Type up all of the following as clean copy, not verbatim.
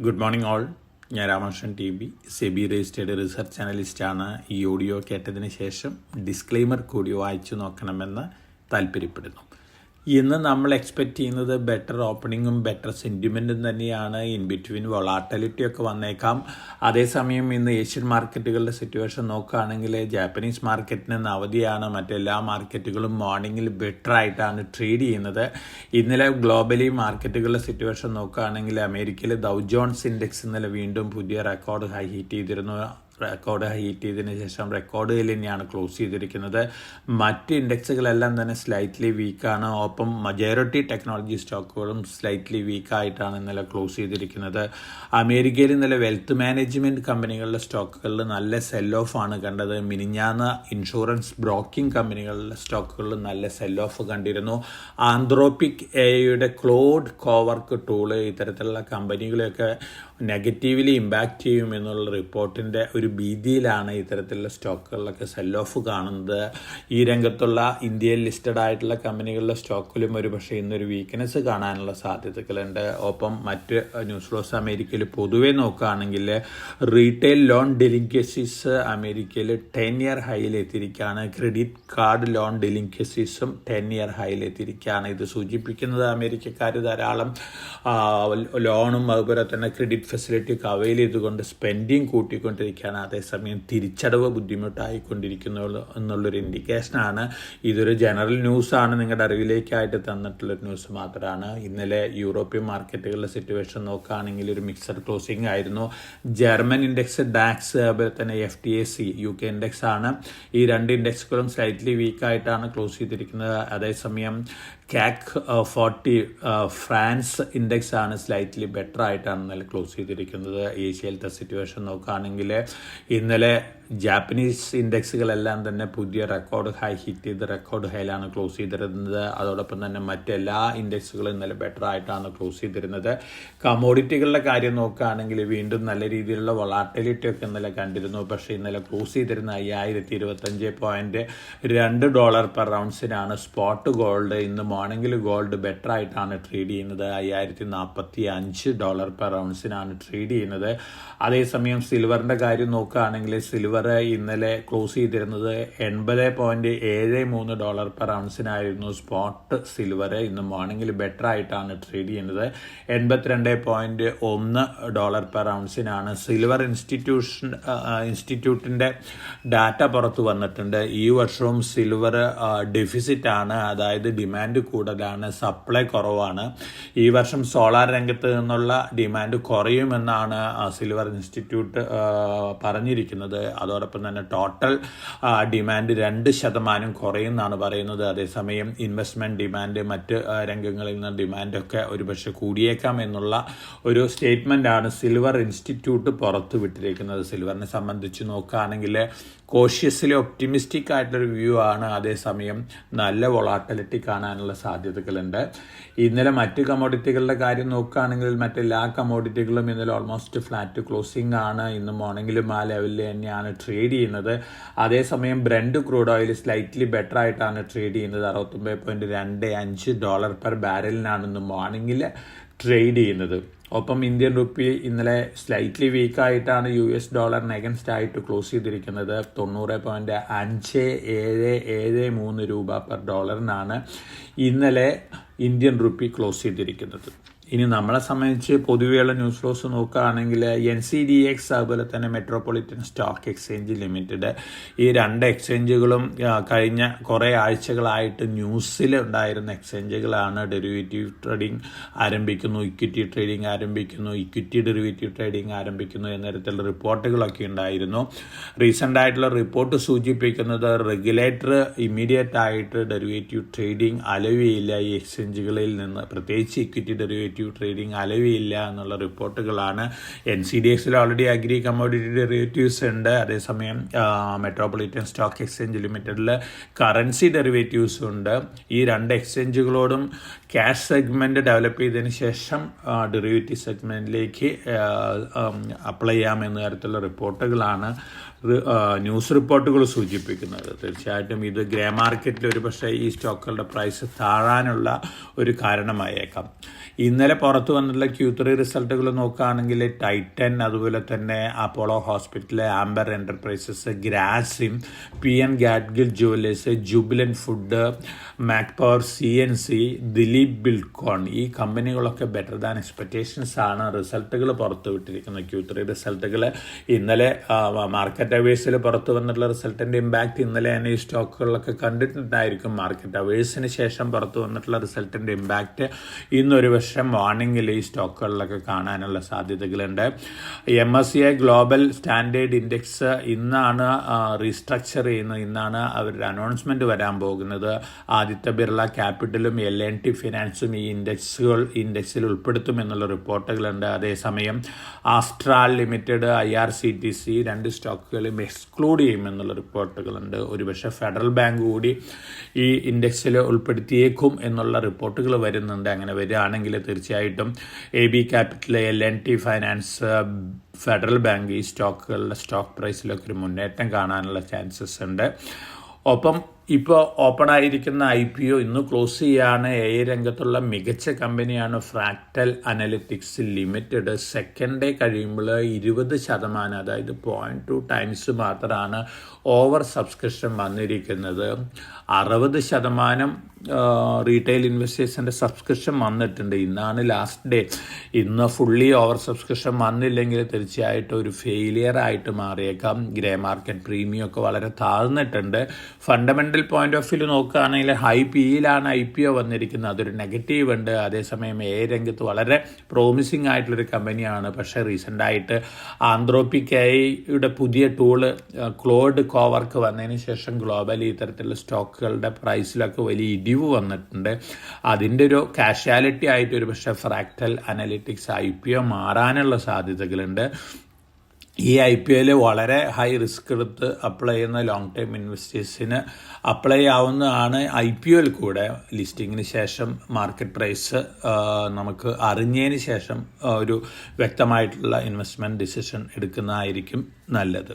Good morning all. ഞാൻ Ramakrishnan TB, SEBI registered research അനലിസ്റ്റാണ്. ഈ ഓഡിയോ കേട്ടതിന് ശേഷം ഡിസ്ക്ലെയിമർ കൂടി വായിച്ചു നോക്കണമെന്ന് താല്പര്യപ്പെടുന്നു. ഇന്ന് നമ്മൾ എക്സ്പെക്റ്റ് ചെയ്യുന്നത് ബെറ്റർ ഓപ്പണിങ്ങും ബെറ്റർ സെൻറ്റിമെൻറ്റും തന്നെയാണ്. ഇൻ ബിറ്റ്വീൻ വൊളാറ്റിലിറ്റി ഒക്കെ വന്നേക്കാം. അതേസമയം ഇന്ന് ഏഷ്യൻ മാർക്കറ്റുകളുടെ സിറ്റുവേഷൻ നോക്കുകയാണെങ്കിൽ ജാപ്പനീസ് മാർക്കറ്റിന് ഇന്ന് അവധിയാണ്. മറ്റെല്ലാ മാർക്കറ്റുകളും മോർണിംഗിൽ ബെറ്റർ ആയിട്ടാണ് ട്രേഡ് ചെയ്യുന്നത്. ഇന്നലെ ഗ്ലോബലി മാർക്കറ്റുകളുടെ സിറ്റുവേഷൻ നോക്കുകയാണെങ്കിൽ അമേരിക്കയിലെ ഡൗ ജോൺസ് ഇൻഡെക്സ് ഇന്നലെ വീണ്ടും പുതിയ റെക്കോർഡ് ഹൈ ഹിറ്റ് ചെയ്തിരുന്നു. റെക്കോർഡ് ഹൈറ്റ് ചെയ്തതിന് ശേഷം റെക്കോർഡിൽ തന്നെയാണ് ക്ലോസ് ചെയ്തിരിക്കുന്നത്. മറ്റ് ഇൻഡെക്സുകളെല്ലാം തന്നെ സ്ലൈറ്റ്ലി വീക്കാണ്. ഒപ്പം മജോറിറ്റി ടെക്നോളജി സ്റ്റോക്കുകളും സ്ലൈറ്റ്ലി വീക്കായിട്ടാണ് ഇന്നലെ ക്ലോസ് ചെയ്തിരിക്കുന്നത്. അമേരിക്കയിൽ ഇന്നലെ വെൽത്ത് മാനേജ്മെൻറ്റ് കമ്പനികളുടെ സ്റ്റോക്കുകളിൽ നല്ല സെൽ ഓഫ് ആണ് കണ്ടത്. മിനിഞ്ഞാന്ന് ഇൻഷുറൻസ് ബ്രോക്കിംഗ് കമ്പനികളുടെ സ്റ്റോക്കുകളിൽ നല്ല സെൽ ഓഫ് കണ്ടിരുന്നു. ആന്ത്രോപിക് എയുടെ ക്ലോഡ് കോവർക്ക് ടൂള് ഇത്തരത്തിലുള്ള കമ്പനികളെയൊക്കെ നെഗറ്റീവ്ലി ഇമ്പാക്റ്റ് ചെയ്യും എന്നുള്ള റിപ്പോർട്ടിൻ്റെ ഒരു ഭീതിയിലാണ് ഇത്തരത്തിലുള്ള സ്റ്റോക്കുകളിലൊക്കെ സെൽ ഓഫ് കാണുന്നത്. ഈ രംഗത്തുള്ള ഇന്ത്യയിൽ ലിസ്റ്റഡ് ആയിട്ടുള്ള കമ്പനികളുടെ സ്റ്റോക്കിലും ഒരു പക്ഷേ ഇന്നൊരു വീക്ക്നെസ് കാണാനുള്ള സാധ്യതകളുണ്ട്. ഒപ്പം മറ്റ് ന്യൂസ് ഫ്ലോസ് അമേരിക്കയിൽ പൊതുവെ നോക്കുകയാണെങ്കിൽ റീറ്റെയിൽ ലോൺ ഡെലിൻക്വസീസ് അമേരിക്കയിൽ 10-year ഹൈയിലെത്തിയിരിക്കുകയാണ്. ക്രെഡിറ്റ് കാർഡ് ലോൺ ഡെലിൻക്വസീസും 10-year ഹൈയിലെത്തിയിരിക്കുകയാണ്. ഇത് സൂചിപ്പിക്കുന്നത് അമേരിക്കക്കാർ ധാരാളം ലോണും അതുപോലെ തന്നെ ക്രെഡിറ്റ് ഫെസിലിറ്റി ഒക്കെ അവൈൽ ചെയ്തുകൊണ്ട് സ്പെൻഡിങ് കൂട്ടിക്കൊണ്ടിരിക്കുകയാണ്. അതേസമയം തിരിച്ചടവ് ബുദ്ധിമുട്ടായിക്കൊണ്ടിരിക്കുന്നു എന്നുള്ളൊരു ഇൻഡിക്കേഷനാണ്. ഇതൊരു ജനറൽ ന്യൂസാണ്, നിങ്ങളുടെ അറിവിലേക്കായിട്ട് തന്നിട്ടുള്ളൊരു ന്യൂസ് മാത്രമാണ്. ഇന്നലെ യൂറോപ്യൻ മാർക്കറ്റുകളുടെ സിറ്റുവേഷൻ നോക്കുകയാണെങ്കിൽ ഒരു മിക്സഡ് ക്ലോസിംഗ് ആയിരുന്നു. ജർമ്മൻ ഇൻഡെക്സ് ഡാക്സ് അതുപോലെ തന്നെ FTSE UK ഇൻഡെക്സ് ആണ്. ഈ രണ്ട് ഇൻഡെക്സുകളും സ്ലൈറ്റ്ലി വീക്കായിട്ടാണ് ക്ലോസ് ചെയ്തിരിക്കുന്നത്. അതേസമയം CAC 40 ഫ്രാൻസ് ഇൻഡെക്സ് ആണ് സ്ലൈറ്റ്ലി ബെറ്റർ ആയിട്ടാണ് ഇന്നലെ ക്ലോസ് ചെയ്തിരിക്കുന്നത്. ഏഷ്യയിലത്തെ സിറ്റുവേഷൻ നോക്കുകയാണെങ്കിൽ ഇന്നലെ ജാപ്പനീസ് ഇൻഡെക്സുകളെല്ലാം തന്നെ പുതിയ റെക്കോർഡ് ഹൈ ഹിറ്റ് ചെയ്ത് റെക്കോർഡ് ഹൈയിലാണ് ക്ലോസ് ചെയ്തിരുന്നത്. അതോടൊപ്പം തന്നെ മറ്റെല്ലാ ഇൻഡെക്സുകളും ഇന്നലെ ബെറ്റർ ആയിട്ടാണ് ക്ലോസ് ചെയ്തിരുന്നത്. കമോഡിറ്റികളുടെ കാര്യം നോക്കുകയാണെങ്കിൽ വീണ്ടും നല്ല രീതിയിലുള്ള വൊളാറ്റിലിറ്റി ഒക്കെ ഇന്നലെ കണ്ടിരുന്നു. പക്ഷേ ഇന്നലെ ക്ലോസ് ചെയ്തിരുന്ന $5025.2 പെർ ഔൺസിനാണ്. സ്പോട്ട് ഗോൾഡ് ഇന്ന് മോർണിംഗിൽ ഗോൾഡ് ബെറ്റർ ആയിട്ടാണ് ട്രേഡ് ചെയ്യുന്നത്. $5045 പെർ ഔൺസിനാണ് ട്രേഡ് ചെയ്യുന്നത്. അതേസമയം സിൽവറിൻ്റെ കാര്യം നോക്കുകയാണെങ്കിൽ സിൽവർ ഇന്നലെ ക്ലോസ് ചെയ്തിരുന്നത് $80.73 പെർ ഔൺസിനായിരുന്നു. സ്പോട്ട് സിൽവർ ഇന്ന് മോർണിംഗിൽ ബെറ്റർ ആയിട്ടാണ് ട്രേഡ് ചെയ്യുന്നത്. $82.1 പെർ ഔൺസിനാണ്. സിൽവർ ഇൻസ്റ്റിറ്റ്യൂട്ടിൻ്റെ ഡാറ്റ പുറത്തു വന്നിട്ടുണ്ട്. ഈ വർഷവും സിൽവർ ഡെഫിസിറ്റ് ആണ്, അതായത് ഡിമാൻഡ് കൂടുതലാണ്, സപ്ലൈ കുറവാണ്. ഈ വർഷം സോളാർ രംഗത്ത് നിന്നുള്ള ഡിമാൻഡ് കുറയുമെന്നാണ് സിൽവർ ഇൻസ്റ്റിറ്റ്യൂട്ട് പറഞ്ഞിരിക്കുന്നത്. അതോടൊപ്പം തന്നെ ടോട്ടൽ ഡിമാൻഡ് 2% കുറയുമെന്നാണ് പറയുന്നത്. അതേസമയം ഇൻവെസ്റ്റ്മെൻറ്റ് ഡിമാൻഡ് മറ്റ് രംഗങ്ങളിൽ നിന്ന് ഡിമാൻഡൊക്കെ ഒരുപക്ഷെ കൂടിയേക്കാം എന്നുള്ള ഒരു സ്റ്റേറ്റ്മെൻറ്റാണ് സിൽവർ ഇൻസ്റ്റിറ്റ്യൂട്ട് പുറത്തു വിട്ടിരിക്കുന്നത്. സിൽവറിനെ സംബന്ധിച്ച് നോക്കുകയാണെങ്കിൽ കോഷ്യസ്ലി ഒപ്റ്റിമിസ്റ്റിക് ആയിട്ടൊരു വ്യൂ ആണ്. അതേസമയം നല്ല വൊളാറ്റിലിറ്റി കാണാനുള്ള സാധ്യതകളുണ്ട്. ഇന്നലെ മറ്റ് കമോഡിറ്റികളുടെ കാര്യം നോക്കുകയാണെങ്കിൽ മറ്റെല്ലാ കമോഡിറ്റികളും ഇന്നലെ ഓൾമോസ്റ്റ് ഫ്ലാറ്റ് ക്ലോസിംഗ് ആണ്. ഇന്ന് മോർണിംഗിലും ആ ലെവലിൽ തന്നെയാണ് ട്രേഡ് ചെയ്യുന്നത്. അതേസമയം Brent crude oil slightly better ആയിട്ടാണ് ട്രേഡ് ചെയ്യുന്നത്. $69.25 പെർ ബാരലിനാണ് ഇന്ന് മോർണിംഗിൽ ട്രേഡ് ചെയ്യുന്നത്. ഒപ്പം ഇന്ത്യൻ റുപ്പി ഇന്നലെ സ്ലൈറ്റ്ലി വീക്കായിട്ടാണ് $US നെഗൻസ്റ്റ് ആയിട്ട് ക്ലോസ് ചെയ്തിരിക്കുന്നത്. 90.5773 പെർ ഡോളറിനാണ് ഇന്നലെ ഇന്ത്യൻ റുപ്പി ക്ലോസ് ചെയ്തിരിക്കുന്നത്. ഇനി നമ്മളെ സംബന്ധിച്ച് പൊതുവെയുള്ള ന്യൂസ് ഫ്ലോസ് നോക്കുകയാണെങ്കിൽ NCDEX അതുപോലെ തന്നെ മെട്രോപൊളിറ്റൻ സ്റ്റോക്ക് എക്സ്ചേഞ്ച് ലിമിറ്റഡ്, ഈ രണ്ട് എക്സ്ചേഞ്ചുകളും കഴിഞ്ഞ കുറേ ആഴ്ചകളായിട്ട് ന്യൂസിൽ ഉണ്ടായിരുന്ന എക്സ്ചേഞ്ചുകളാണ്. ഡെറിവേറ്റീവ് ട്രേഡിംഗ് ആരംഭിക്കുന്നു, ഇക്വിറ്റി ട്രേഡിംഗ് ആരംഭിക്കുന്നു, ഇക്വിറ്റി ഡെറിവേറ്റീവ് ട്രേഡിംഗ് ആരംഭിക്കുന്നു എന്ന തരത്തിലുള്ള റിപ്പോർട്ടുകളൊക്കെ ഉണ്ടായിരുന്നു. റീസെൻ്റ് ആയിട്ടുള്ള റിപ്പോർട്ട് സൂചിപ്പിക്കുന്നത് റെഗുലേറ്റർ ഇമ്മീഡിയറ്റ് ആയിട്ട് ഡെറിവേറ്റീവ് ട്രേഡിംഗ് അലവിയില്ല ഈ എക്സ്ചേഞ്ചുകളിൽ നിന്ന്, പ്രത്യേകിച്ച് ഇക്വിറ്റി ഡെറിവേറ്റീവ് ട്രേഡിംഗ് അലവിയില്ല എന്നുള്ള റിപ്പോർട്ടുകളാണ്. NCDEXൽ ഓൾറെഡി അഗ്രി കമ്മോഡിറ്റി ഡെറിവേറ്റീവ്സ് ഉണ്ട്. അതേസമയം മെട്രോപൊളിറ്റൻ സ്റ്റോക്ക് എക്സ്ചേഞ്ച് ലിമിറ്റഡിൽ കറൻസി ഡെറിവേറ്റീവ്സ് ഉണ്ട്. ഈ രണ്ട് എക്സ്ചേഞ്ചുകളോടും ക്യാഷ് സെഗ്മെൻറ്റ് ഡെവലപ്പ് ചെയ്തതിന് ശേഷം ഡെറിവേറ്റീവ് സെഗ്മെൻറ്റിലേക്ക് അപ്ലൈ ചെയ്യാമെന്ന തരത്തിലുള്ള റിപ്പോർട്ടുകളാണ് ന്യൂസ് റിപ്പോർട്ടുകൾ സൂചിപ്പിക്കുന്നത്. തീർച്ചയായിട്ടും ഇത് ഗ്രേ മാർക്കറ്റിൽ ഒരു പക്ഷേ ഈ സ്റ്റോക്കുകളുടെ പ്രൈസ് താഴാനുള്ള ഒരു കാരണമായേക്കാം. ഇന്നലെ പുറത്തു വന്നിട്ടുള്ള Q3 റിസൾട്ടുകൾ നോക്കുകയാണെങ്കിൽ ടൈറ്റൻ, അതുപോലെ തന്നെ Apollo hospital, Amber Enterprises, Grasim, PN Gadgil jewellers, Jubilant food, Mac Power, CNC, Dilip Buildcon, ഈ കമ്പനികളൊക്കെ ബെറ്റർ ദാൻ എക്സ്പെക്റ്റേഷൻസ് ആണ് റിസൾട്ടുകൾ പുറത്തു വിട്ടിരിക്കുന്നത്. Q3 റിസൾട്ടുകൾ ഇന്നലെ മാർക്കറ്റ് അവേഴ്സിൽ പുറത്തു വന്നിട്ടുള്ള റിസൾട്ടിൻ്റെ ഇമ്പാക്റ്റ് ഇന്നലെ തന്നെ ഈ സ്റ്റോക്കുകളിലൊക്കെ കണ്ടിട്ടുണ്ടായിരിക്കും. മാർക്കറ്റ് അവേഴ്സിന് ശേഷം പുറത്തു വന്നിട്ടുള്ള റിസൾട്ടിൻ്റെ ഇമ്പാക്റ്റ് ഇന്നൊരു വർഷം വാർണിംഗിൽ ഈ സ്റ്റോക്കുകളിലൊക്കെ കാണാനുള്ള സാധ്യതകളുണ്ട്. MSCI ഗ്ലോബൽ സ്റ്റാൻഡേർഡ് ഇൻഡെക്സ് ഇന്നാണ് റീസ്ട്രക്ചർ ചെയ്യുന്നത്. ഇന്നാണ് അവരുടെ അനൗൺസ്മെൻറ്റ് വരാൻ പോകുന്നത്. ആദിത്യ ബിർള ക്യാപിറ്റലും L&T ഫിനാൻസും ഈ ഇൻഡെക്സിൽ ഉൾപ്പെടുത്തുമെന്നുള്ള റിപ്പോർട്ടുകളുണ്ട്. അതേസമയം ആസ്ട്രാൽ ലിമിറ്റഡ്, IRCTC രണ്ട് സ്റ്റോക്കുകളും എക്സ്ക്ലൂഡ് ചെയ്യുമെന്നുള്ള റിപ്പോർട്ടുകളുണ്ട്. ഒരുപക്ഷെ ഫെഡറൽ ബാങ്ക് കൂടി ഈ ഇൻഡെക്സിൽ ഉൾപ്പെടുത്തിയേക്കും എന്നുള്ള റിപ്പോർട്ടുകൾ വരുന്നുണ്ട്. അങ്ങനെ വരികയാണെങ്കിൽ തീർച്ചയായിട്ടും AB capital, L&T finance, federal bank ഈ സ്റ്റോക്കുകളുടെ സ്റ്റോക്ക് പ്രൈസിലൊക്കെ ഒരു മുന്നേറ്റം കാണാനുള്ള ചാൻസസ് ഉണ്ട്. ഒപ്പം ഇപ്പോൾ ഓപ്പൺ ആയിരിക്കുന്ന IPO ഇന്ന് ക്ലോസ് ചെയ്യാണ്. AI രംഗത്തുള്ള മികച്ച കമ്പനിയാണ് fractal analytics limited. Second day കഴിയുമ്പോൾ 20%, അതായത് 0.2 ടൈംസ് മാത്രമാണ് ഓവർ സബ്സ്ക്രിപ്ഷൻ വന്നിരിക്കുന്നത്. 60% റീറ്റെയിൽ ഇൻവെസ്റ്റേഴ്സിൻ്റെ സബ്സ്ക്രിപ്ഷൻ വന്നിട്ടുണ്ട്. ഇന്നാണ് ലാസ്റ്റ് ഡേ. ഇന്ന് ഫുള്ളി ഓവർ സബ്സ്ക്രിപ്ഷൻ വന്നില്ലെങ്കിൽ തീർച്ചയായിട്ടും ഒരു ഫെയിലിയർ ആയിട്ട് മാറിയേക്കാം. ഗ്രേ മാർക്കറ്റ് പ്രീമിയം ഒക്കെ വളരെ താഴ്ന്നിട്ടുണ്ട്. ഫണ്ടമെൻ്റൽ പോയിന്റ് ഓഫ് വ്യൂ നോക്കുകയാണെങ്കിൽ ഹൈ PEയിലാണ് IPO വന്നിരിക്കുന്നത്. അതൊരു നെഗറ്റീവ് ഉണ്ട്. അതേസമയം AI രംഗത്ത് വളരെ പ്രോമിസിങ് ആയിട്ടുള്ളൊരു കമ്പനിയാണ്. പക്ഷേ റീസെൻ്റായിട്ട് ആന്ത്രോപിക് AIയുടെ പുതിയ ടൂള് ക്ലോഡ് കോവർക്ക് വന്നതിന് ശേഷം ഗ്ലോബലി ഇത്തരത്തിലുള്ള സ്റ്റോക്കുകളുടെ പ്രൈസിലൊക്കെ വലിയ ഇടിവ് വന്നിട്ടുണ്ട്. അതിൻ്റെ ഒരു കാഷ്വാലിറ്റി ആയിട്ട് ഒരു പക്ഷേ ഫ്രാക്ടൽ അനലിറ്റിക്സ് IPO മാറാനുള്ള സാധ്യതകളുണ്ട്. ഈ IPOയിൽ വളരെ ഹൈ റിസ്ക് എടുത്ത് അപ്ലൈ ചെയ്യുന്ന ലോങ് ടൈം ഇൻവെസ്റ്റേഴ്സിന് അപ്ലൈ ആവുന്നതാണ്. IPOയിൽ കൂടെ ലിസ്റ്റിങ്ങിന് ശേഷം മാർക്കറ്റ് പ്രൈസ് നമുക്ക് അറിഞ്ഞതിന് ശേഷം ഒരു വ്യക്തമായിട്ടുള്ള ഇൻവെസ്റ്റ്മെൻറ്റ് ഡിസിഷൻ എടുക്കുന്നതായിരിക്കും നല്ലത്.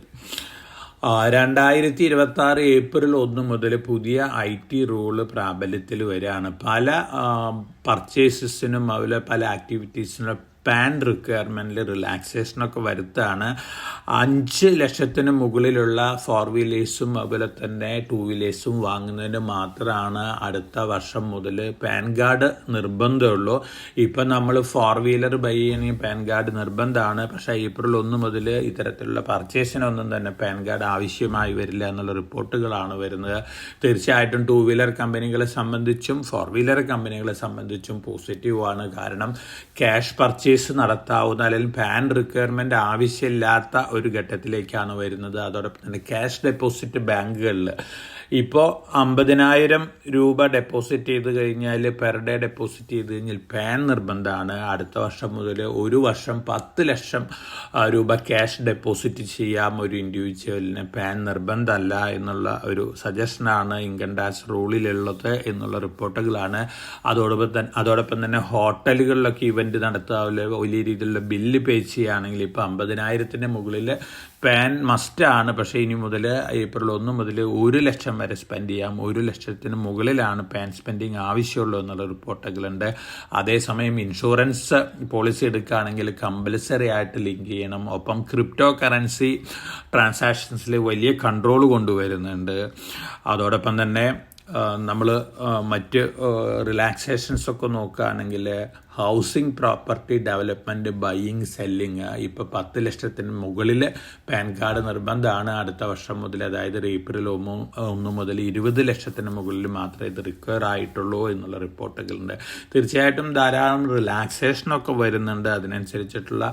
2026 ഏപ്രിൽ 1 മുതൽ പുതിയ IT റൂള് പ്രാബല്യത്തിൽ വരികയാണ്. പല പർച്ചേസസിനും അതുപോലെ പല ആക്ടിവിറ്റീസിനും പാൻ റിക്വയർമെൻറ്റിൽ റിലാക്സേഷനൊക്കെ വരുത്താണ്. 5 ലക്ഷത്തിന് മുകളിലുള്ള 4 വീലേഴ്സും അതുപോലെ തന്നെ 2 വീലേഴ്സും വാങ്ങുന്നതിന് മാത്രമാണ് അടുത്ത വർഷം മുതൽ പാൻ കാർഡ് നിർബന്ധമുള്ളൂ. ഇപ്പം നമ്മൾ 4 വീലർ ബൈ ചെയ്യണമെങ്കിൽ പാൻ കാർഡ് നിർബന്ധമാണ്. പക്ഷേ ഏപ്രിൽ 1 മുതൽ ഇത്തരത്തിലുള്ള പർച്ചേസിനൊന്നും തന്നെ പാൻ കാർഡ് ആവശ്യമായി വരില്ല എന്നുള്ള റിപ്പോർട്ടുകളാണ് വരുന്നത്. തീർച്ചയായിട്ടും 2 വീലർ കമ്പനികളെ സംബന്ധിച്ചും 4 വീലർ കമ്പനികളെ സംബന്ധിച്ചും പോസിറ്റീവാണ്. കാരണം ക്യാഷ് പർച്ചേസ് നടത്താവുന്ന അല്ലെങ്കിൽ പാൻ റിക്വയർമെൻറ്റ് ആവശ്യമില്ലാത്ത ഒരു ഘട്ടത്തിലേക്കാണ് വരുന്നത്. അതോടൊപ്പം തന്നെ ക്യാഷ് ഡെപ്പോസിറ്റ് ബാങ്കുകളിൽ ഇപ്പോൾ 50,000 രൂപ ഡെപ്പോസിറ്റ് ചെയ്ത് കഴിഞ്ഞാൽ പെർ ഡേ ഡെപ്പോസിറ്റ് ചെയ്ത് കഴിഞ്ഞാൽ പാൻ നിർബന്ധമാണ്. അടുത്ത വർഷം മുതൽ ഒരു വർഷം 10 ലക്ഷം രൂപ ക്യാഷ് ഡെപ്പോസിറ്റ് ചെയ്യാം ഒരു ഇൻഡിവിജ്വലിന്. പാൻ നിർബന്ധമല്ല എന്നുള്ള ഒരു സജഷനാണ് ഇൻകം ടാക്സ് റൂളിലുള്ളത് എന്നുള്ള റിപ്പോർട്ടുകളാണ്. അതോടൊപ്പം തന്നെ ഹോട്ടലുകളിലൊക്കെ ഇവൻറ്റ് നടത്താവില്ല വലിയ രീതിയിലുള്ള ബില്ല് പേ ചെയ്യുകയാണെങ്കിൽ ഇപ്പോൾ 50,000 മുകളിൽ പാൻ മസ്റ്റാണ്. പക്ഷേ ഇനി മുതൽ ഏപ്രിൽ 1 മുതൽ 1 ലക്ഷം വരെ സ്പെൻഡ് ചെയ്യാം. 1 ലക്ഷത്തിന് മുകളിലാണ് പാൻ സ്പെൻഡിങ് ആവശ്യമുള്ളൂ എന്നുള്ള റിപ്പോർട്ടുകളുണ്ട്. അതേസമയം ഇൻഷുറൻസ് പോളിസി എടുക്കുകയാണെങ്കിൽ കമ്പൽസറി ആയിട്ട് ലിങ്ക് ചെയ്യണം. ഒപ്പം ക്രിപ്റ്റോ കറൻസി ട്രാൻസാക്ഷൻസിൽ വലിയ കൺട്രോൾ കൊണ്ടുവരുന്നുണ്ട്. അതോടൊപ്പം തന്നെ നമ്മൾ മറ്റ് റിലാക്സേഷൻസൊക്കെ നോക്കുകയാണെങ്കിൽ housing property development buying selling ഇപ്പോൾ 10 ലക്ഷത്തിന് മുകളിൽ പാൻ കാർഡ് നിർബന്ധമാണ് അടുത്ത വർഷം മുതൽ. അതായത് ഏപ്രിൽ 1 മുതൽ 20 ലക്ഷത്തിന് മുകളിൽ മാത്രമേ ഇത് റിക്വയർ ആയിട്ടുള്ളൂ എന്നുള്ള റിപ്പോർട്ടുകളുണ്ട്. തീർച്ചയായിട്ടും ധാരാളം റിലാക്സേഷനൊക്കെ വരുന്നുണ്ട്. അതിനനുസരിച്ചിട്ടുള്ള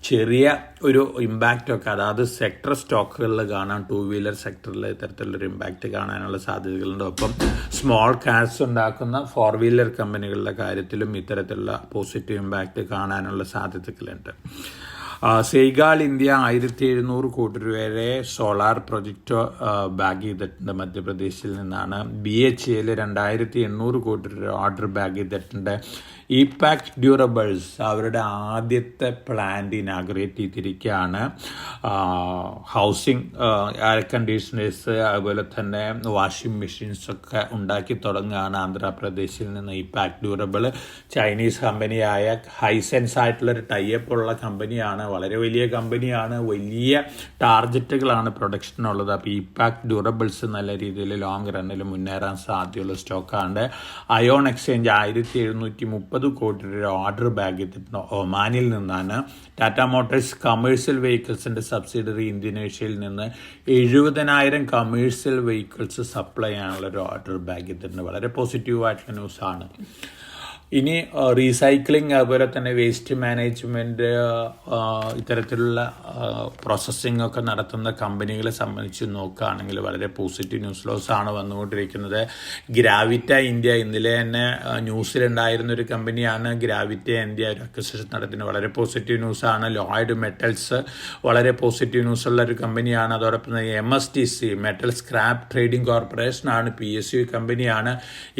ചെറിയ ഒരു ഇമ്പാക്റ്റൊക്കെ അതായത് സെക്ടർ സ്റ്റോക്കുകളിൽ കാണാം. 2 വീലർ സെക്ടറിൽ ഇത്തരത്തിലുള്ളൊരു ഇമ്പാക്റ്റ് കാണാനുള്ള സാധ്യതകളുണ്ട്. ഒപ്പം സ്മോൾ കാർസ് ഉണ്ടാക്കുന്ന 4 വീലർ കമ്പനികളുടെ കാര്യത്തിലും ഇത്തരത്തിലുള്ള പോസിറ്റീവ് ഇമ്പാക്റ്റ് കാണാനുള്ള സാധ്യതകളുണ്ട്. സെയ്ഗാൾ ഇന്ത്യ 1700 കോടി രൂപയുടെ സോളാർ പ്രൊജക്റ്റ് ബാഗ് ചെയ്തിട്ടുണ്ട് മധ്യപ്രദേശിൽ നിന്നാണ്. BHEL 2800 കോടി രൂപ ഓർഡർ ബാഗ് ചെയ്തിട്ടുണ്ട്. ഇപാക്ട് ഡ്യൂറബിൾസ് അവരുടെ ആദ്യത്തെ പ്ലാന്റ് ഇനാഗുറേറ്റ് ചെയ്തിരിക്കുകയാണ്. ഹൗസിംഗ് എയർ കണ്ടീഷണേഴ്സ് അതുപോലെ തന്നെ വാഷിംഗ് മെഷീൻസൊക്കെ ഉണ്ടാക്കി തുടങ്ങുകയാണ് ആന്ധ്രാപ്രദേശിൽ നിന്ന് ഇപാക്ട് ഡ്യൂറബിൾ. ചൈനീസ് കമ്പനിയായ ഹൈസെൻസ് ആയിട്ടുള്ളൊരു ടൈപ്പ് ഉള്ള കമ്പനിയാണ്. വളരെ വലിയ കമ്പനിയാണ്. വലിയ ടാർഗറ്റുകളാണ് പ്രൊഡക്ഷനുള്ളത്. അപ്പോൾ ഇപാക്ട് ഡ്യൂറബിൾസ് നല്ല രീതിയിൽ ലോങ് റണ്ണിൽ മുന്നേറാൻ സാധ്യതയുള്ള സ്റ്റോക്കാണ്. അയോൺ എക്സ്ചേഞ്ച് 1730 കോടി രൂപ ഓർഡർ ബാഗ് ചെയ്തിട്ടുണ്ട് ഒമാനിൽ നിന്നാണ്. ടാറ്റ മോട്ടോഴ്സ് കമേഴ്ഷ്യൽ വെഹിക്കിൾസിന്റെ സബ്സിഡറി ഇന്തോനേഷ്യയിൽ നിന്ന് 70,000 കമേഴ്ഷ്യൽ വെഹിക്കിൾസ് സപ്ലൈ ചെയ്യാനുള്ള ഒരു ഓർഡർ ബാഗ് ചെയ്തിട്ടുണ്ട്. വളരെ പോസിറ്റീവായിട്ടുള്ള ന്യൂസാണ്. ഇനി റീസൈക്ലിംഗ് അതുപോലെ തന്നെ വേസ്റ്റ് മാനേജ്മെൻറ്റ് ഇത്തരത്തിലുള്ള പ്രോസസ്സിംഗ് ഒക്കെ നടത്തുന്ന കമ്പനികളെ സംബന്ധിച്ച് നോക്കുകയാണെങ്കിൽ വളരെ പോസിറ്റീവ് ന്യൂസ് ഫ്ലോസ് ആണ് വന്നുകൊണ്ടിരിക്കുന്നത്. ഗ്രാവിറ്റ ഇന്ത്യ ഇന്നലെ തന്നെ ന്യൂസിലുണ്ടായിരുന്നൊരു കമ്പനിയാണ്. ഗ്രാവിറ്റ ഇന്ത്യ ഒരു അക്വിസിഷൻ നടത്തുന്നത് വളരെ പോസിറ്റീവ് ന്യൂസാണ്. ലോയിഡ് മെറ്റൽസ് വളരെ പോസിറ്റീവ് ന്യൂസുള്ള ഒരു കമ്പനിയാണ്. അതോടൊപ്പം തന്നെ MSTC മെറ്റൽ സ്ക്രാപ്പ് ട്രേഡിംഗ് കോർപ്പറേഷനാണ്. PSU കമ്പനിയാണ്.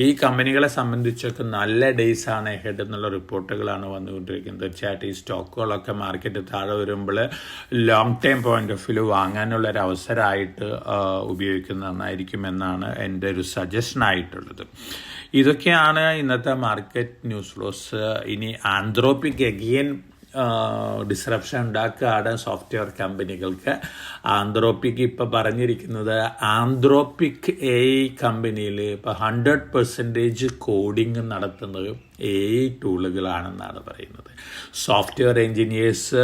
ഈ കമ്പനികളെ സംബന്ധിച്ചൊക്കെ നല്ല ഡേയ്സ് ആണ് ഹെഡ് എന്നുള്ള റിപ്പോർട്ടുകളാണ് വന്നുകൊണ്ടിരിക്കുന്നത്. തീർച്ചയായിട്ടും ഈ സ്റ്റോക്കുകളൊക്കെ മാർക്കറ്റ് താഴെ വരുമ്പോൾ long time point of view വാങ്ങാനുള്ള ഒരു അവസരമായിട്ട് ഉപയോഗിക്കുന്നതായിരിക്കുമെന്നാണ് എൻ്റെ ഒരു സജഷൻ ആയിട്ടുള്ളത്. ഇതൊക്കെയാണ് ഇന്നത്തെ മാർക്കറ്റ് ന്യൂസ് ഫ്ലോസ്. ഇനി ആന്ത്രോപിക് അഗെയിൻ ഡിസ്റപ്ഷൻ ഉണ്ടാക്കുകയാണ് സോഫ്റ്റ്വെയർ കമ്പനികൾക്ക്. ആന്ത്രോപിക് ഇപ്പോൾ പറഞ്ഞിരിക്കുന്നത് ആന്ത്രോപിക് AI കമ്പനിയിൽ ഇപ്പോൾ 100% കോഡിങ് നടത്തുന്നത് AI ടൂളുകളാണെന്നാണ് പറയുന്നത്. സോഫ്റ്റ്വെയർ എൻജിനീയേഴ്സ്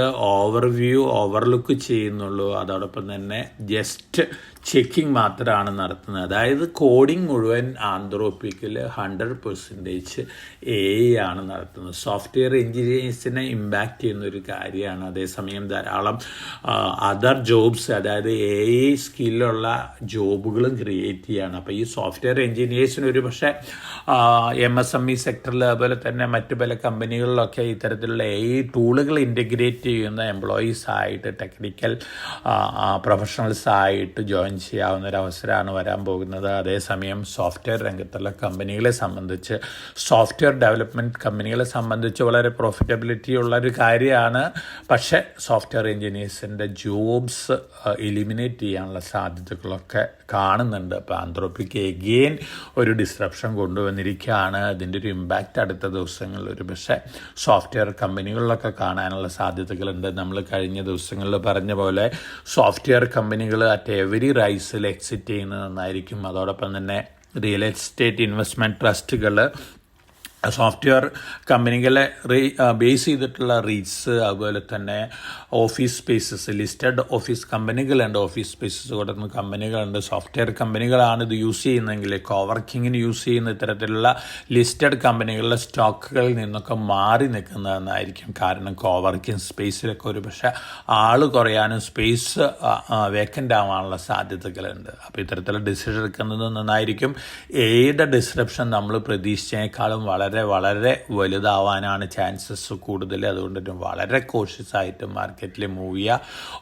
ഓവർലുക്ക് ചെയ്യുന്നുള്ളൂ. അതോടൊപ്പം തന്നെ ജസ്റ്റ് ചെക്കിംഗ് മാത്രമാണ് നടത്തുന്നത്. അതായത് കോഡിംഗ് മുഴുവൻ ആന്ത്രോപിക്കിൽ 100% AI ആണ് നടത്തുന്നത്. സോഫ്റ്റ്വെയർ എൻജിനീയേഴ്സിനെ ഇമ്പാക്റ്റ് ചെയ്യുന്ന ഒരു കാര്യമാണ്. അതേസമയം ധാരാളം അതർ ജോബ്സ് അതായത് AI സ്കില്ലുള്ള ജോബുകളും ക്രിയേറ്റ് ചെയ്യുകയാണ്. അപ്പോൾ ഈ സോഫ്റ്റ്വെയർ എൻജിനീയേഴ്സിന് ഒരു പക്ഷേ MSME സെക്ടറിൽ അതുപോലെ തന്നെ മറ്റു പല കമ്പനികളിലൊക്കെ ഇത്തരത്തിലുള്ള AI ടൂളുകൾ ഇൻ്റഗ്രേറ്റ് ചെയ്യുന്ന എംപ്ലോയീസ് ആയിട്ട് ടെക്നിക്കൽ പ്രൊഫഷണൽസ് ആയിട്ട് ജോയിൻ ചെയ്യാവുന്ന ഒരു അവസരമാണ് വരാൻ പോകുന്നത്. അതേസമയം സോഫ്റ്റ്വെയർ രംഗത്തുള്ള കമ്പനികളെ സംബന്ധിച്ച് സോഫ്റ്റ്വെയർ ഡെവലപ്മെൻറ്റ് കമ്പനികളെ സംബന്ധിച്ച് വളരെ പ്രോഫിറ്റബിലിറ്റി ഉള്ളൊരു കാര്യമാണ്. പക്ഷേ സോഫ്റ്റ്വെയർ എൻജിനീയേഴ്സിൻ്റെ ജോബ്സ് എലിമിനേറ്റ് ചെയ്യാനുള്ള സാധ്യതകളൊക്കെ കാണുന്നുണ്ട്. അപ്പോൾ ആന്ത്രോപിക് എഗെയിൻ ഒരു ഡിസ്റപ്ഷൻ കൊണ്ടുവന്നിരിക്കുകയാണ്. അതിൻ്റെ ഒരു ഇമ്പാക്റ്റ് അടുത്ത ദിവസങ്ങളിൽ ഒരു പക്ഷേ സോഫ്റ്റ്വെയർ കമ്പനികളിലൊക്കെ കാണാനുള്ള സാധ്യതകളുണ്ട്. നമ്മൾ കഴിഞ്ഞ ദിവസങ്ങളിൽ പറഞ്ഞ പോലെ സോഫ്റ്റ്വെയർ കമ്പനികൾ അറ്റ് എവരി റൈസിൽ എക്സിറ്റ് ചെയ്യുന്നത് നന്നായിരിക്കും. അതോടൊപ്പം തന്നെ റിയൽ എസ്റ്റേറ്റ് ഇൻവെസ്റ്റ്മെൻറ്റ് ട്രസ്റ്റുകൾ സോഫ്റ്റ്വെയർ കമ്പനികളെ ബേസ് ചെയ്തിട്ടുള്ള റീറ്റ്സ് അതുപോലെ തന്നെ ഓഫീസ് സ്പേസസ് ലിസ്റ്റഡ് ഓഫീസ് കമ്പനികളുണ്ട്. ഓഫീസ് സ്പേസസ് കൊടുക്കുന്ന കമ്പനികളുണ്ട്. സോഫ്റ്റ്വെയർ കമ്പനികളാണ് ഇത് യൂസ് ചെയ്യുന്നതെങ്കിൽ കോവർക്കിങ്ങിന് യൂസ് ചെയ്യുന്ന ഇത്തരത്തിലുള്ള ലിസ്റ്റഡ് കമ്പനികളുടെ സ്റ്റോക്കുകളിൽ നിന്നൊക്കെ മാറി നിൽക്കുന്നതെന്നായിരിക്കും. കാരണം കോവർക്കിംഗ് സ്പേസിലൊക്കെ ഒരു പക്ഷേ ആൾ കുറയാനും സ്പേസ് വേക്കൻ്റ് ആവാനുള്ള സാധ്യതകളുണ്ട്. അപ്പോൾ ഇത്തരത്തിലുള്ള ഡിസിഷൻ എടുക്കുന്നത് നന്നായിരിക്കും. ഏത് ഡിസ്റപ്ഷൻ നമ്മൾ പ്രതീക്ഷിച്ചതിനേക്കാളും വളരെ വലുതാവാനാണ് ചാൻസസ് കൂടുതൽ. അതുകൊണ്ട് വളരെ കോഷ്യസ് ആയിട്ട് മാർക്കറ്റിൽ മൂവ് ചെയ്യുക.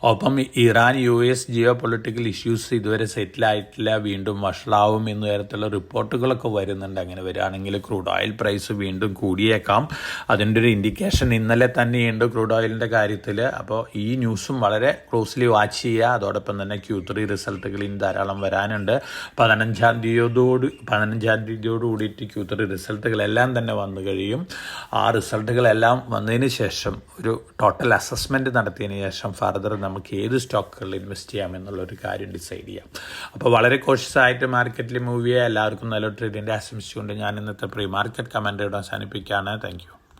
ഒപ്പം Iran US geo political issues ഇതുവരെ സെറ്റിലായിട്ടില്ല, വീണ്ടും വഷളാവും എന്ന തരത്തിലുള്ള റിപ്പോർട്ടുകളൊക്കെ വരുന്നുണ്ട്. അങ്ങനെ വരികയാണെങ്കിൽ ക്രൂഡ് ഓയിൽ പ്രൈസ് വീണ്ടും കൂടിയേക്കാം. അതിൻ്റെ ഒരു ഇൻഡിക്കേഷൻ ഇന്നലെ തന്നെയുണ്ട് ക്രൂഡ് ഓയിലിൻ്റെ കാര്യത്തിൽ. അപ്പോൾ ഈ ന്യൂസും വളരെ ക്ലോസ്ലി വാച്ച് ചെയ്യുക. അതോടൊപ്പം തന്നെ Q3 റിസൾട്ടുകൾ ഇനി ധാരാളം വരാനുണ്ട്. 15-ാം തീയതിയോട് കൂടിയിട്ട് Q3 റിസൾട്ടുകളെല്ലാം തന്നെ വന്നു കഴിയും. ആ റിസൾട്ടുകളെല്ലാം വന്നതിന് ശേഷം ഒരു ടോട്ടൽ അസസ്മെൻറ്റ് നടത്തിയതിന് ശേഷം ഫർദർ നമുക്ക് ഏത് സ്റ്റോക്കുകളിൽ ഇൻവെസ്റ്റ് ചെയ്യാമെന്നുള്ളൊരു കാര്യം ഡിസൈഡ് ചെയ്യാം. അപ്പോൾ വളരെ കോഷ്യസ് ആയിട്ട് മാർക്കറ്റിൽ മൂവ് ചെയ്യുക. എല്ലാവർക്കും നല്ല ട്രേഡിൻ്റെ ആശംസിച്ചുകൊണ്ട് ഞാൻ ഇന്നത്തെ പ്രീ മാർക്കറ്റ് കമൻ്റ് അവസാനിപ്പിക്കുകയാണ്. Thank you.